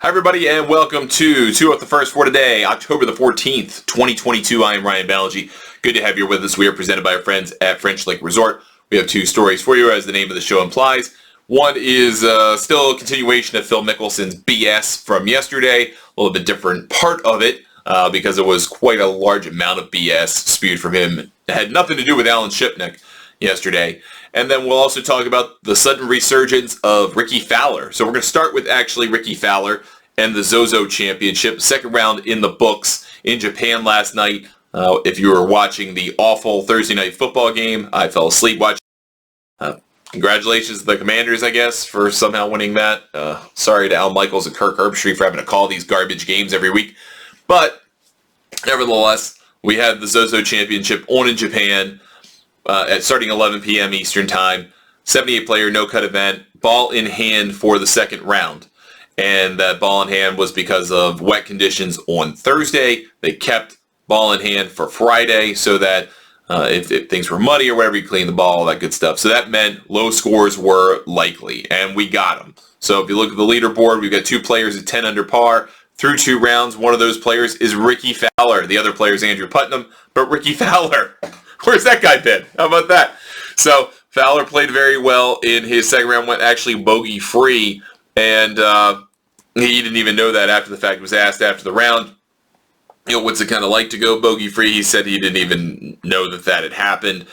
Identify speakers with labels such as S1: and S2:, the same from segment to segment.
S1: Hi everybody and welcome to Two Up the First for today, October the 14th, 2022. I am Ryan Balaji. Good to have you with us. We are presented by our friends at French Lake Resort. We have two stories for you as the name of the show implies. One is still a continuation of Phil Mickelson's BS from yesterday, a little bit different part of it because it was quite a large amount of BS spewed from him. It had nothing to do with Alan Shipnick yesterday. And then we'll also talk about the sudden resurgence of Rickie Fowler. So we're going to start with actually Rickie Fowler and the Zozo Championship. Second round in the books in Japan last night. If you were watching the awful Thursday night football game, I fell asleep watching. Congratulations to the Commanders, I guess, for somehow winning that. Sorry to Al Michaels and Kirk Herbstreit for having to call these garbage games every week. But nevertheless, we had the Zozo Championship on in Japan. At starting 11 p.m. Eastern Time, 78-player no-cut event, ball in hand for the second round. And that ball in hand was because of wet conditions on Thursday. They kept ball in hand for Friday so that if things were muddy or whatever, you clean the ball, all that good stuff. So that meant low scores were likely, and we got them. So if you look at the leaderboard, we've got two players at 10 under par through two rounds. One of those players is Rickie Fowler. The other player is Andrew Putnam, but Rickie Fowler, where's that guy been? How about that? So Fowler played very well in his second round, went actually bogey-free, and he didn't even know that after the fact. He was asked after the round, what's it kind of like to go bogey-free? He said he didn't even know that had happened.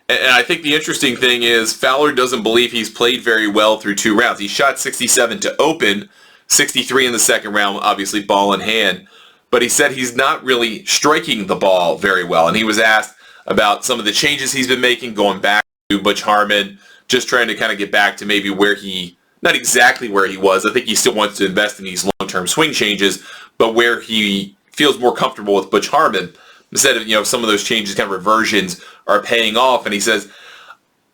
S1: And I think the interesting thing is Fowler doesn't believe he's played very well through two rounds. He shot 67 to open, 63 in the second round, obviously ball in hand. But he said he's not really striking the ball very well. And he was asked about some of the changes he's been making, going back to Butch Harmon, just trying to kind of get back to maybe where he, not exactly where he was. I think he still wants to invest in these long-term swing changes, but where he feels more comfortable with Butch Harmon. Instead of, some of those changes, kind of reversions are paying off. And he says,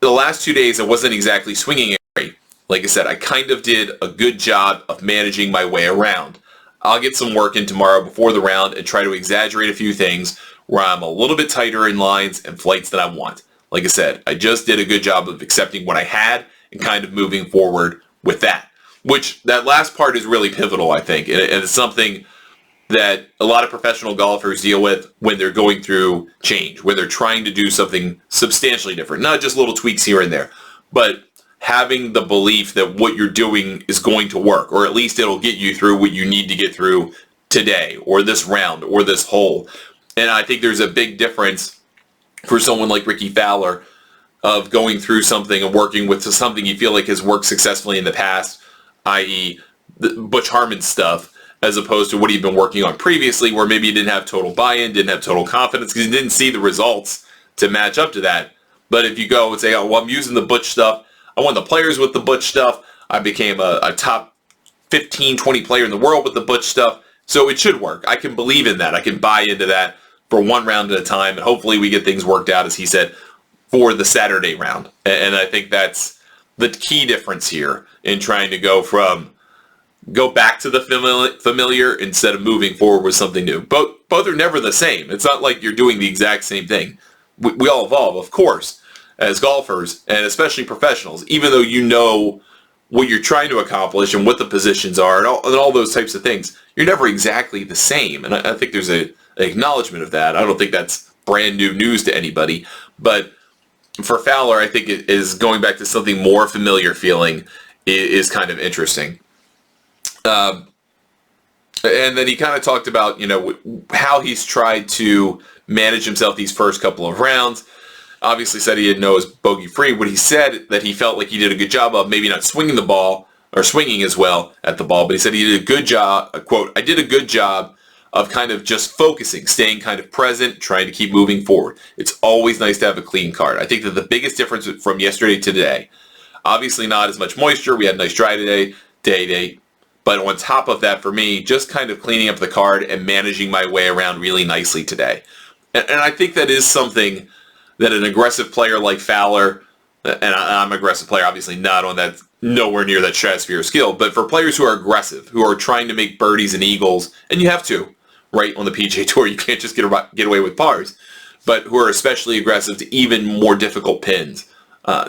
S1: the last 2 days, I wasn't exactly swinging great. Like I said, I kind of did a good job of managing my way around. I'll get some work in tomorrow before the round and try to exaggerate a few things where I'm a little bit tighter in lines and flights than I want. Like I said, I just did a good job of accepting what I had and kind of moving forward with that. Which, that last part is really pivotal, I think. And it's something that a lot of professional golfers deal with when they're going through change, when they're trying to do something substantially different. Not just little tweaks here and there, but having the belief that what you're doing is going to work, or at least it'll get you through what you need to get through today, or this round, or this hole. And I think there's a big difference for someone like Rickie Fowler of going through something and working with something you feel like has worked successfully in the past, i.e. the Butch Harmon stuff, as opposed to what he'd been working on previously, where maybe he didn't have total buy-in, didn't have total confidence, because he didn't see the results to match up to that. But if you go and say, oh, well, I'm using the Butch stuff, I won the players with the Butch stuff, I became a top 15, 20 player in the world with the Butch stuff, so it should work. I can believe in that. I can buy into that for one round at a time, and hopefully we get things worked out, as he said, for the Saturday round. And I think that's the key difference here in trying to go back to the familiar instead of moving forward with something new. Both are never the same. It's not like you're doing the exact same thing. We all evolve, of course, as golfers, and especially professionals, even though you know what you're trying to accomplish and what the positions are and all those types of things. You're never exactly the same. And I think there's an acknowledgement of that. I don't think that's brand new news to anybody. But for Fowler, I think it is going back to something more familiar feeling is kind of interesting. And then he kind of talked about, how he's tried to manage himself these first couple of rounds. Obviously said he didn't know it was bogey-free. What he said that he felt like he did a good job of maybe not swinging the ball or swinging as well at the ball, but he said he did a good job, quote, I did a good job of kind of just focusing, staying kind of present, trying to keep moving forward. It's always nice to have a clean card. I think that the biggest difference from yesterday to today, obviously not as much moisture. We had a nice dry day. But on top of that, for me, just kind of cleaning up the card and managing my way around really nicely today. And I think that is something that an aggressive player like Fowler, and I'm an aggressive player, obviously not on that, nowhere near that stratosphere of skill, but for players who are aggressive, who are trying to make birdies and eagles, and you have to, right, on the PGA Tour, you can't just get away with pars, but who are especially aggressive to even more difficult pins,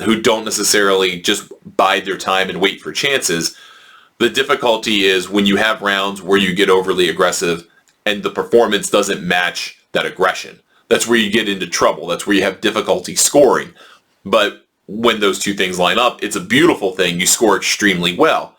S1: who don't necessarily just bide their time and wait for chances, The difficulty is when you have rounds where you get overly aggressive and the performance doesn't match that aggression. That's where you get into trouble. That's where you have difficulty scoring. But when those two things line up, it's a beautiful thing. You score extremely well.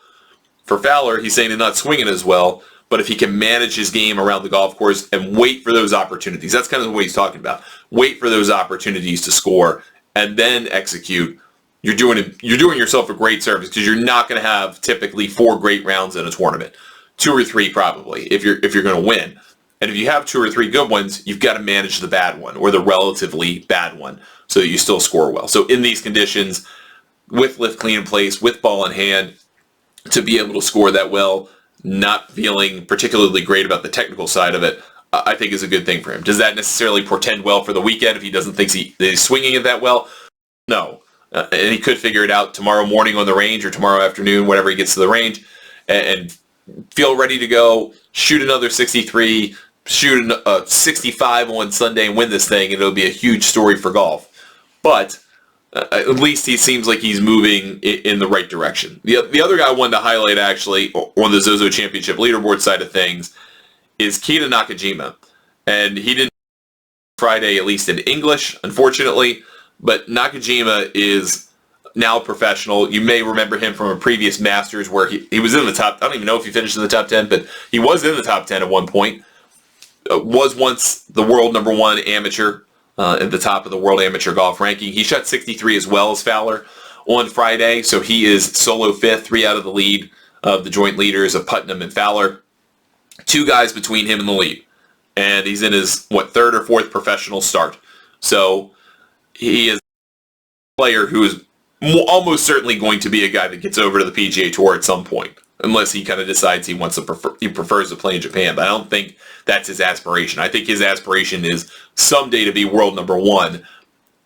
S1: For Fowler, he's saying he's not swinging as well, but if he can manage his game around the golf course and wait for those opportunities, that's kind of what he's talking about. Wait for those opportunities to score and then execute. You're doing yourself a great service because you're not going to have typically 4 great rounds in a tournament. 2 or 3 probably if you're going to win. And if you have 2 or 3 good ones, you've got to manage the bad one or the relatively bad one so that you still score well. So in these conditions, with lift clean in place, with ball in hand, to be able to score that well, not feeling particularly great about the technical side of it, I think is a good thing for him. Does that necessarily portend well for the weekend if he doesn't think he's swinging it that well? No. And he could figure it out tomorrow morning on the range or tomorrow afternoon, whenever he gets to the range, and feel ready to go, shoot another 63, shoot a 65 on Sunday and win this thing, and it'll be a huge story for golf. But at least he seems like he's moving in the right direction. The other guy I wanted to highlight, actually, on the Zozo Championship leaderboard side of things, is Kita Nakajima. And he didn't Friday, at least in English, unfortunately. But Nakajima is now a professional. You may remember him from a previous Masters where he was in the top. I don't even know if he finished in the top 10, but he was in the top 10 at one point. Was once the world #1 amateur at the top of the world amateur golf ranking. He shot 63 as well as Fowler on Friday, so he is solo 5th, 3 out of the lead of the joint leaders of Putnam and Fowler. 2 guys between him and the lead, and he's in his 3rd or 4th professional start. So he is a player who is almost certainly going to be a guy that gets over to the PGA Tour at some point, unless he kind of decides he prefers to play in Japan. But I don't think that's his aspiration. I think his aspiration is someday to be world #1,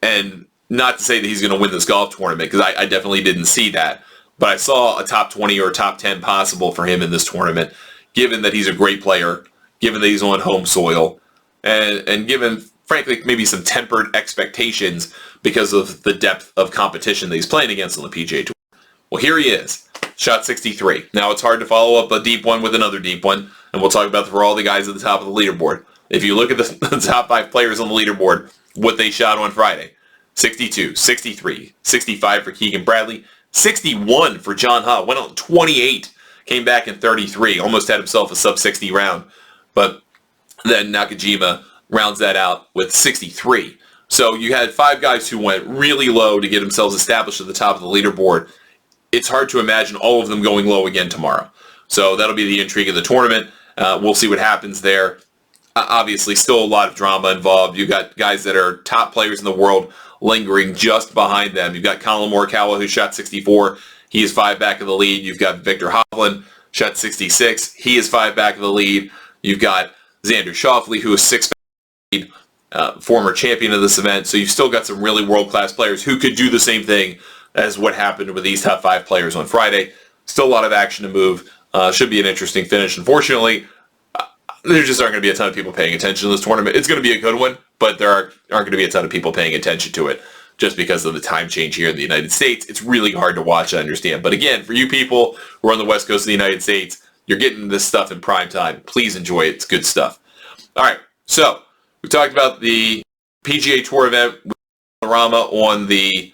S1: and not to say that he's going to win this golf tournament, because I definitely didn't see that. But I saw a top 20 or top 10 possible for him in this tournament, given that he's a great player, given that he's on home soil, and given, frankly, maybe some tempered expectations because of the depth of competition that he's playing against on the PGA Tour. Well, here he is. Shot 63. Now, it's hard to follow up a deep one with another deep one, and we'll talk about for all the guys at the top of the leaderboard. If you look at the top 5 players on the leaderboard, what they shot on Friday: 62, 63, 65 for Keegan Bradley, 61 for John Ha, went on 28, came back in 33, almost had himself a sub-60 round, but then Nakajima rounds that out with 63. So you had 5 guys who went really low to get themselves established at the top of the leaderboard. It's hard to imagine all of them going low again tomorrow. So that'll be the intrigue of the tournament. We'll see what happens there. Obviously, still a lot of drama involved. You've got guys that are top players in the world lingering just behind them. You've got Colin Morikawa, who shot 64. He is 5 back of the lead. You've got Victor Hovland, shot 66. He is 5 back of the lead. You've got Xander Schauffele, who is 6 back of the lead, former champion of this event. So you've still got some really world-class players who could do the same thing as what happened with these top 5 players on Friday. Still a lot of action to move. Should be an interesting finish. Unfortunately, there just aren't going to be a ton of people paying attention to this tournament. It's going to be a good one, but there aren't going to be a ton of people paying attention to it just because of the time change here in the United States. It's really hard to watch, I understand. But again, for you people who are on the West Coast of the United States, you're getting this stuff in prime time. Please enjoy it. It's good stuff. All right, so we talked about the PGA Tour event with Rama on the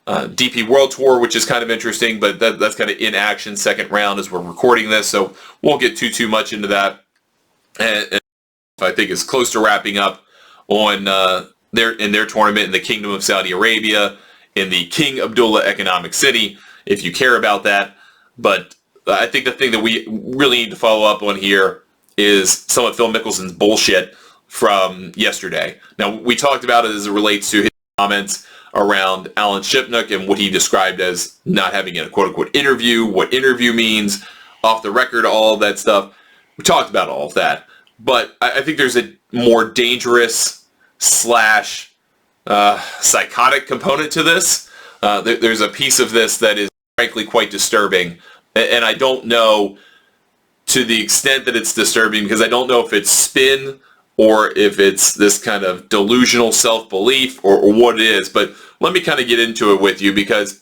S1: DP World Tour, which is kind of interesting, but that's kind of in action, second round as we're recording this, so won't get too much into that. And I think it's close to wrapping up on their tournament in the Kingdom of Saudi Arabia, in the King Abdullah Economic City, if you care about that. But I think the thing that we really need to follow up on here is some of Phil Mickelson's bullshit from yesterday. Now, we talked about it as it relates to his comments around Alan Shipnuck and what he described as not having a quote-unquote interview, what interview means, off the record, all of that stuff. We talked about all of that. But I think there's a more dangerous / psychotic component to this. There's a piece of this that is frankly quite disturbing. And I don't know to the extent that it's disturbing, because I don't know if it's spin or if it's this kind of delusional self-belief or what it is. But let me kind of get into it with you, because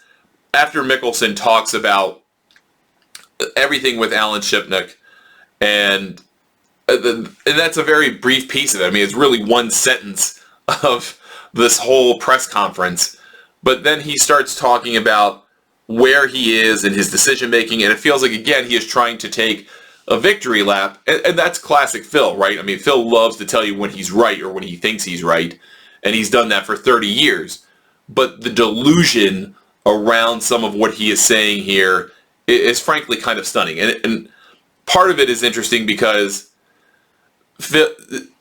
S1: after Mickelson talks about everything with Alan Shipnuck, and that's a very brief piece of it. I mean, it's really one sentence of this whole press conference, but then he starts talking about where he is in his decision making, and it feels like, again, he is trying to take a victory lap, and that's classic Phil, right? I mean, Phil loves to tell you when he's right or when he thinks he's right, and he's done that for 30 years. But the delusion around some of what he is saying here is frankly kind of stunning. And part of it is interesting because Phil,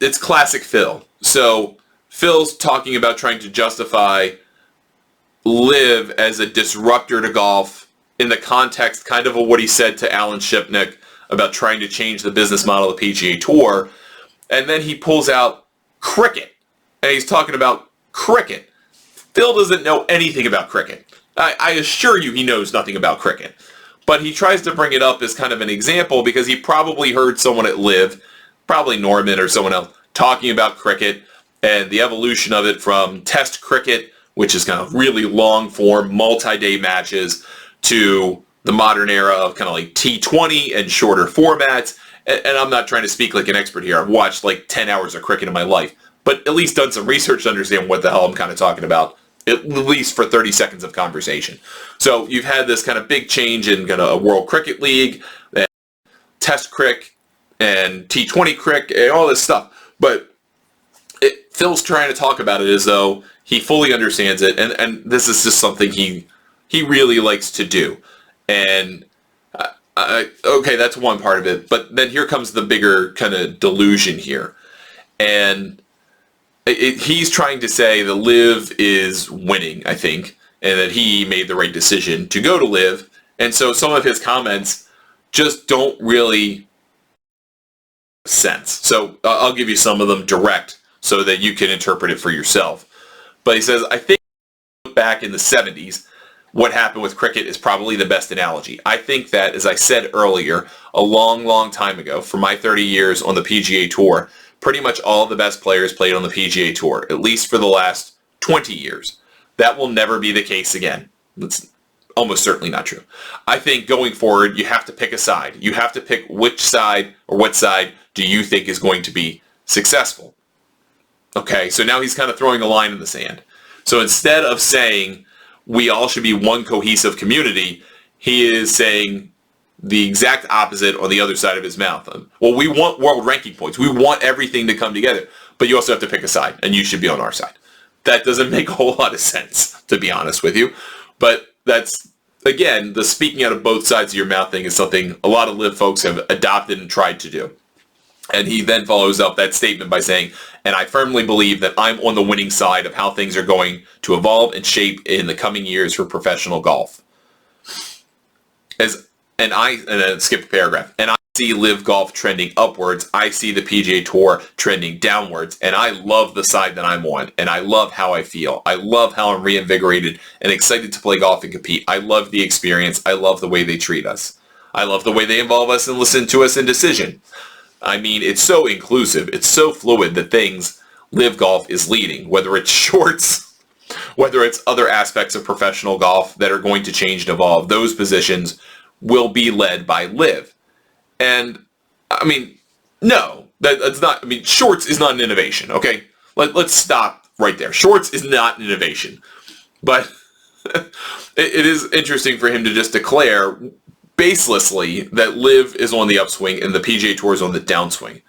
S1: it's classic Phil. So Phil's talking about trying to justify LIV as a disruptor to golf in the context kind of what he said to Alan Shipnuck about trying to change the business model of the PGA Tour. And then he pulls out cricket. And he's talking about cricket. Phil doesn't know anything about cricket. I assure you he knows nothing about cricket. But he tries to bring it up as kind of an example because he probably heard someone at LIV, probably Norman or someone else, talking about cricket and the evolution of it from test cricket, which is kind of really long form, multi-day matches, to the modern era of kind of like T20 and shorter formats. And I'm not trying to speak like an expert here. I've watched like 10 hours of cricket in my life, but at least done some research to understand what the hell I'm kind of talking about, at least for 30 seconds of conversation. So you've had this kind of big change in kind of a World Cricket League, and Test cricket, and T20 cricket, and all this stuff. But Phil's trying to talk about it as though he fully understands it, and this is just something he really likes to do. And okay, that's one part of it. But then here comes the bigger kind of delusion here. And he's trying to say that LIV is winning, I think, and that he made the right decision to go to LIV. And so some of his comments just don't really make sense. So I'll give you some of them direct so that you can interpret it for yourself. But he says, I think back in the 70s, what happened with cricket is probably the best analogy. I think that, as I said earlier, a long, long time ago, for my 30 years on the PGA Tour, pretty much all the best players played on the PGA Tour, at least for the last 20 years. That will never be the case again. That's almost certainly not true. I think going forward, you have to pick a side. You have to pick which side or what side do you think is going to be successful. Okay, so now he's kind of throwing a line in the sand. So instead of saying we all should be one cohesive community, he is saying the exact opposite on the other side of his mouth. Well, we want world ranking points. We want everything to come together, but you also have to pick a side, and you should be on our side. That doesn't make a whole lot of sense, to be honest with you. But that's, again, the speaking out of both sides of your mouth thing is something a lot of LIV folks have adopted and tried to do. And he then follows up that statement by saying, and I firmly believe that I'm on the winning side of how things are going to evolve and shape in the coming years for professional golf. And then skip a paragraph. And I see LIV golf trending upwards. I see the PGA Tour trending downwards. And I love the side that I'm on. And I love how I feel. I love how I'm reinvigorated and excited to play golf and compete. I love the experience. I love the way they treat us. I love the way they involve us and listen to us in decision. I mean, it's so inclusive. It's so fluid that things LIV golf is leading, whether it's shorts, whether it's other aspects of professional golf that are going to change and evolve. Those positions will be led by LIV. And, I mean, no, that's not, I mean, shorts is not an innovation, okay? Let's stop right there. Shorts is not an innovation. But it is interesting for him to just declare baselessly that LIV is on the upswing and the PGA Tour is on the downswing,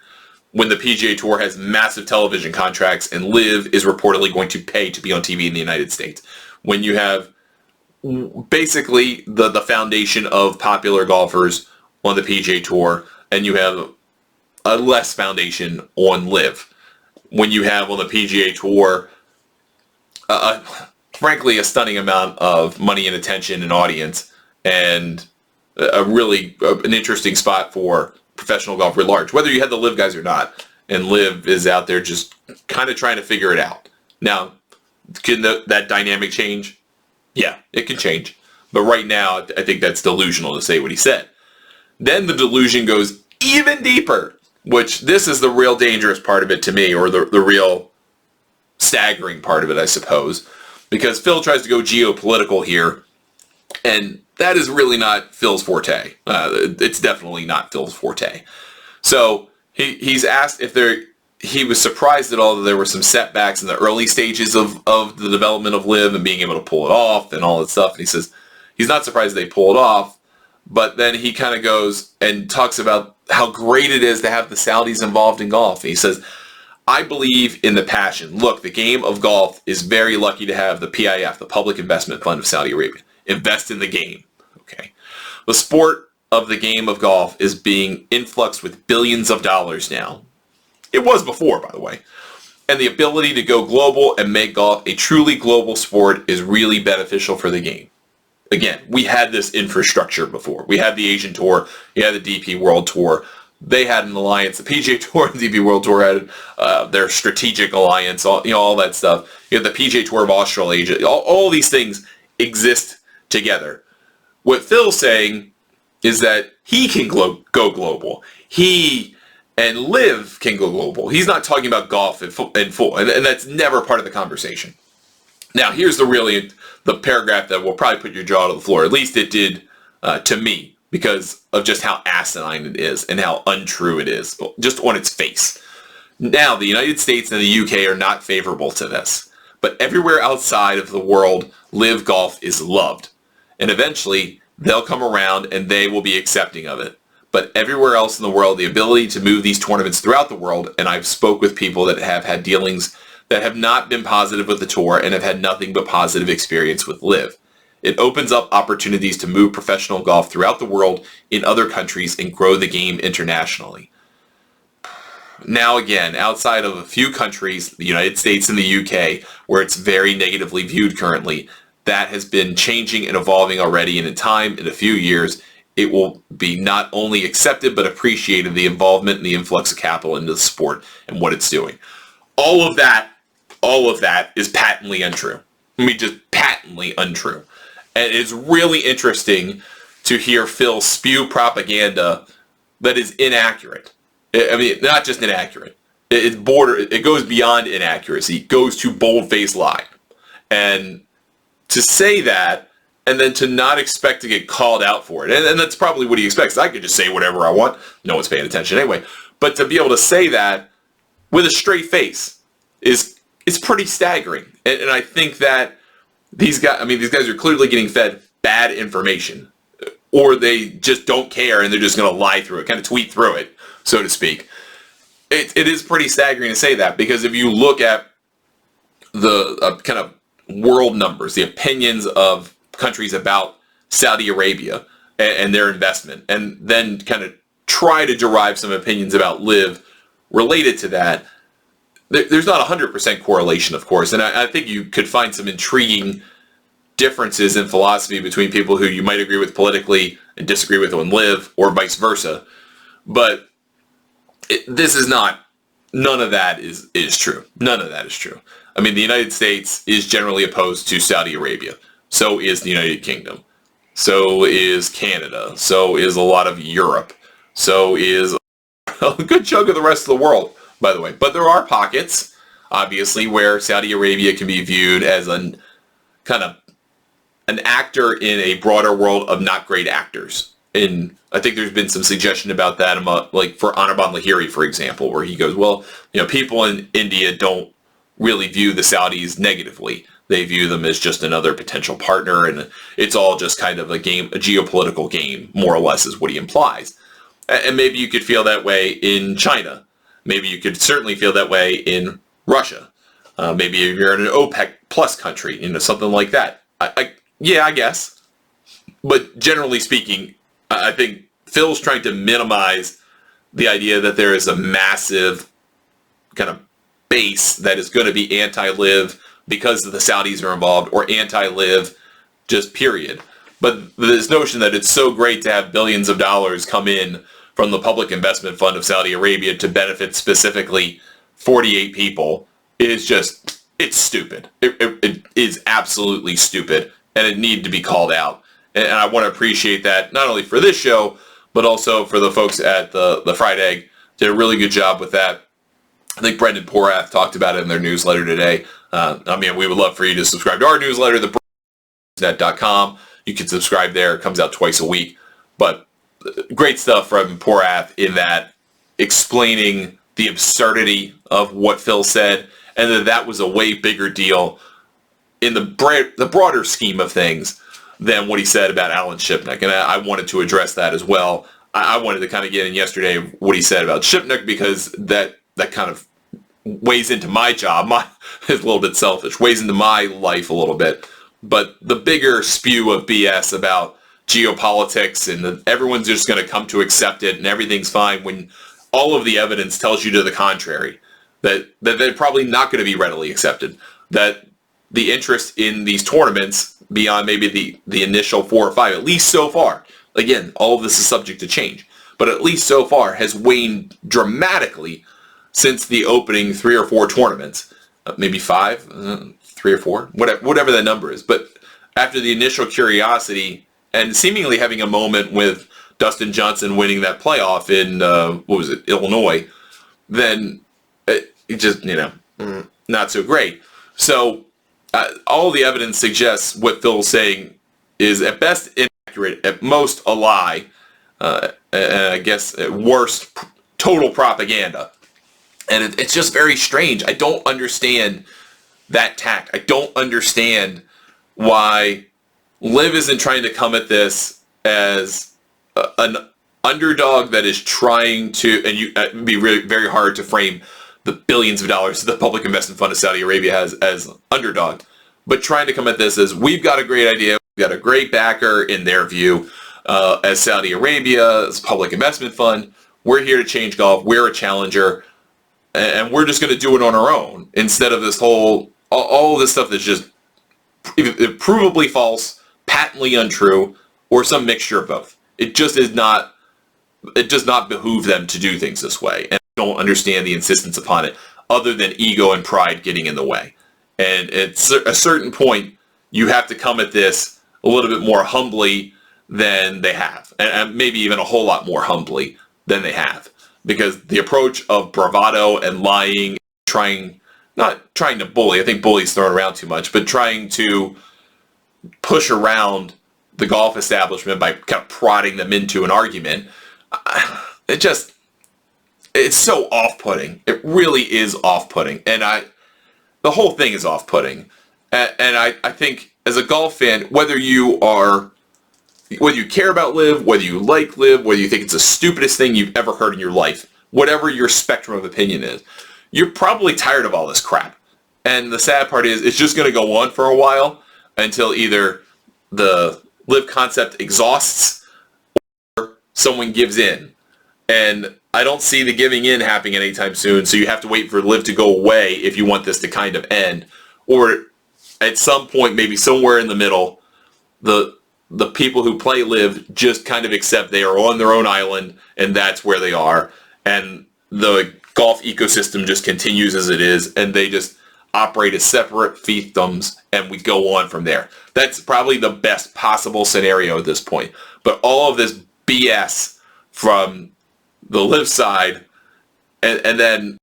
S1: when the PGA Tour has massive television contracts and LIV is reportedly going to pay to be on TV in the United States. When you have basically the foundation of popular golfers on the PGA Tour and you have a less foundation on LIV. When you have on the PGA Tour, frankly, a stunning amount of money and attention and audience, and an interesting spot for professional golf at large, whether you had the LIV guys or not. And LIV is out there just kind of trying to figure it out. Now, can that dynamic change? Yeah, it can change. But right now, I think that's delusional to say what he said. Then the delusion goes even deeper, which this is the real dangerous part of it to me, or the real staggering part of it, I suppose. Because Phil tries to go geopolitical here And that is really not Phil's forte. It's definitely not Phil's forte. So he's asked if he was surprised at all that there were some setbacks in the early stages of the development of LIV and being able to pull it off and all that stuff. And he says he's not surprised they pulled it off, but then he kind of goes and talks about how great it is to have the Saudis involved in golf. And he says, I believe in the passion. Look, the game of golf is very lucky to have the PIF, the Public Investment Fund of Saudi Arabia. Invest in the game. Okay. The sport of the game of golf is being influxed with billions of dollars now. It was before, by the way. And the ability to go global and make golf a truly global sport is really beneficial for the game. Again, we had this infrastructure before. We had the Asian Tour. We had the DP World Tour. They had an alliance. The PGA Tour and the DP World Tour had their strategic alliance, all that stuff. You have the PGA Tour of Australasia. All these things exist together. What Phil's saying is that he can go global. He and LIV can go global. He's not talking about golf in full, and that's never part of the conversation. Now, here's the paragraph that will probably put your jaw to the floor. At least it did to me, because of just how asinine it is and how untrue it is, just on its face. Now, the United States and the UK are not favorable to this, but everywhere outside of the world, LIV golf is loved. And eventually, they'll come around and they will be accepting of it. But everywhere else in the world, the ability to move these tournaments throughout the world, and I've spoke with people that have had dealings that have not been positive with the tour and have had nothing but positive experience with LIV. It opens up opportunities to move professional golf throughout the world in other countries and grow the game internationally. Now again, outside of a few countries, the United States and the UK, where it's very negatively viewed currently, that has been changing and evolving already, and in time, in a few years, it will be not only accepted but appreciated, the involvement and the influx of capital into the sport and what it's doing. All of that is patently untrue. I mean, just patently untrue. And it's really interesting to hear Phil spew propaganda that is inaccurate. I mean, not just inaccurate. It goes beyond inaccuracy. It goes to bold-faced lie. And to say that, and then to not expect to get called out for it, and that's probably what he expects. I could just say whatever I want. No one's paying attention anyway. But to be able to say that with a straight face is pretty staggering. And I think that these guys are clearly getting fed bad information, or they just don't care and they're just going to lie through it, kind of tweet through it, so to speak. It is pretty staggering to say that, because if you look at the kind of world numbers, the opinions of countries about Saudi Arabia and their investment, and then kind of try to derive some opinions about LIV related to that, there's not 100% correlation, of course, and I think you could find some intriguing differences in philosophy between people who you might agree with politically and disagree with on LIV, or vice versa. But none of that is true. None of that is true. I mean, the United States is generally opposed to Saudi Arabia. So is the United Kingdom. So is Canada. So is a lot of Europe. So is a good chunk of the rest of the world, by the way. But there are pockets, obviously, where Saudi Arabia can be viewed as an actor in a broader world of not great actors. And I think there's been some suggestion about that, like for Anirban Lahiri, for example, where he goes, well, people in India don't really view the Saudis negatively. They view them as just another potential partner, and it's all just kind of a geopolitical game, more or less, is what he implies. And maybe you could feel that way in China. Maybe you could certainly feel that way in Russia. Maybe if you're in an OPEC plus country, something like that. I guess. But generally speaking, I think Phil's trying to minimize the idea that there is a massive kind of base that is going to be anti-LIV because the Saudis are involved, or anti-LIV, just period. But this notion that it's so great to have billions of dollars come in from the Public Investment Fund of Saudi Arabia to benefit specifically 48 people is just, it's stupid. It is absolutely stupid, and it needed to be called out. And I want to appreciate that, not only for this show, but also for the folks at the Fried Egg. Did a really good job with that. I think Brendan Porath talked about it in their newsletter today. We would love for you to subscribe to our newsletter, thebrandnet.com. You can subscribe there. It comes out twice a week. But great stuff from Porath in that explaining the absurdity of what Phil said, and that was a way bigger deal in the broader scheme of things than what he said about Alan Shipnuck. And I wanted to address that as well. I wanted to kind of get in yesterday what he said about Shipnuck, because that kind of weighs into my job. It's a little bit selfish, weighs into my life a little bit. But the bigger spew of BS about geopolitics and everyone's just going to come to accept it and everything's fine when all of the evidence tells you to the contrary, that they're probably not going to be readily accepted, that the interest in these tournaments beyond maybe the initial 4 or 5, at least so far, again, all of this is subject to change, but at least so far has waned dramatically since the opening 3 or 4 tournaments, maybe 5, 3 or 4, whatever that number is. But after the initial curiosity and seemingly having a moment with Dustin Johnson winning that playoff in, Illinois, then it just, not so great. So all the evidence suggests what Phil's saying is at best inaccurate, at most a lie, and I guess at worst total propaganda. And it's just very strange. I don't understand that tact. I don't understand why Liv isn't trying to come at this as an underdog that is trying to, and it'd be really very hard to frame the billions of dollars the Public Investment Fund of Saudi Arabia has as underdog, but trying to come at this as we've got a great idea, we've got a great backer in their view, as Saudi Arabia, as Public Investment Fund, we're here to change golf, we're a challenger, and we're just going to do it on our own, instead of this whole, all of this stuff that's just provably false, patently untrue, or some mixture of both. It does not behoove them to do things this way, and I don't understand the insistence upon it, other than ego and pride getting in the way. And at a certain point, you have to come at this a little bit more humbly than they have, and maybe even a whole lot more humbly than they have, because the approach of bravado and lying, not trying to bully, I think bully's thrown around too much, but trying to push around the golf establishment by kind of prodding them into an argument, it's so off-putting. It really is off-putting, and the whole thing is off-putting. And I think as a golf fan, whether you care about Liv, whether you like Liv, whether you think it's the stupidest thing you've ever heard in your life, whatever your spectrum of opinion is, you're probably tired of all this crap. And the sad part is it's just going to go on for a while until either the Liv concept exhausts or someone gives in. And I don't see the giving in happening anytime soon, so you have to wait for Liv to go away if you want this to kind of end. Or at some point, maybe somewhere in the middle, the people who play Liv just kind of accept they are on their own island, and that's where they are. And the golf ecosystem just continues as it is, and they just operate as separate fiefdoms, and we go on from there. That's probably the best possible scenario at this point. But all of this BS from the Liv side, and then,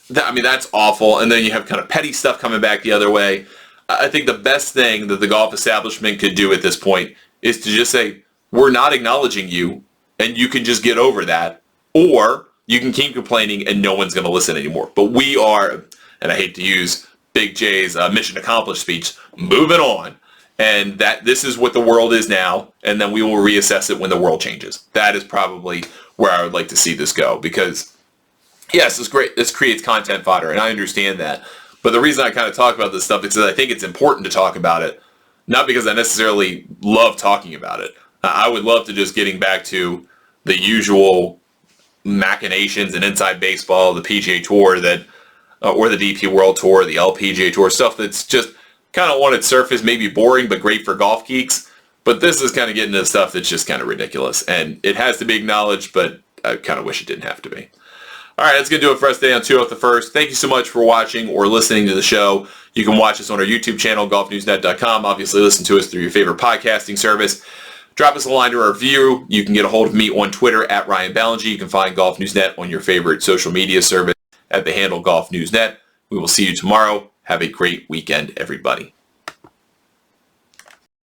S1: that's awful. And then you have kind of petty stuff coming back the other way. I think the best thing that the golf establishment could do at this point is to just say, we're not acknowledging you, and you can just get over that, or you can keep complaining and no one's going to listen anymore. But we are, and I hate to use Big J's mission accomplished speech, moving on. And that this is what the world is now, and then we will reassess it when the world changes. That is probably where I would like to see this go, because yes, it's great. This creates content fodder, and I understand that. But the reason I kind of talk about this stuff is that I think it's important to talk about it, not because I necessarily love talking about it. I would love to just getting back to the usual machinations and inside baseball, the PGA Tour or the DP World Tour, the LPGA Tour, stuff that's just kind of on its surface, maybe boring, but great for golf geeks. But this is kind of getting into stuff that's just kind of ridiculous. And it has to be acknowledged, but I kind of wish it didn't have to be. All right, that's going to do it for us today on 2 Out the First. Thank you so much for watching or listening to the show. You can watch us on our YouTube channel, golfnewsnet.com. Obviously, listen to us through your favorite podcasting service. Drop us a line or a review. You can get a hold of me on Twitter at Ryan Ballinger. You can find Golf Newsnet on your favorite social media service at the handle Golf Newsnet. We will see you tomorrow. Have a great weekend, everybody.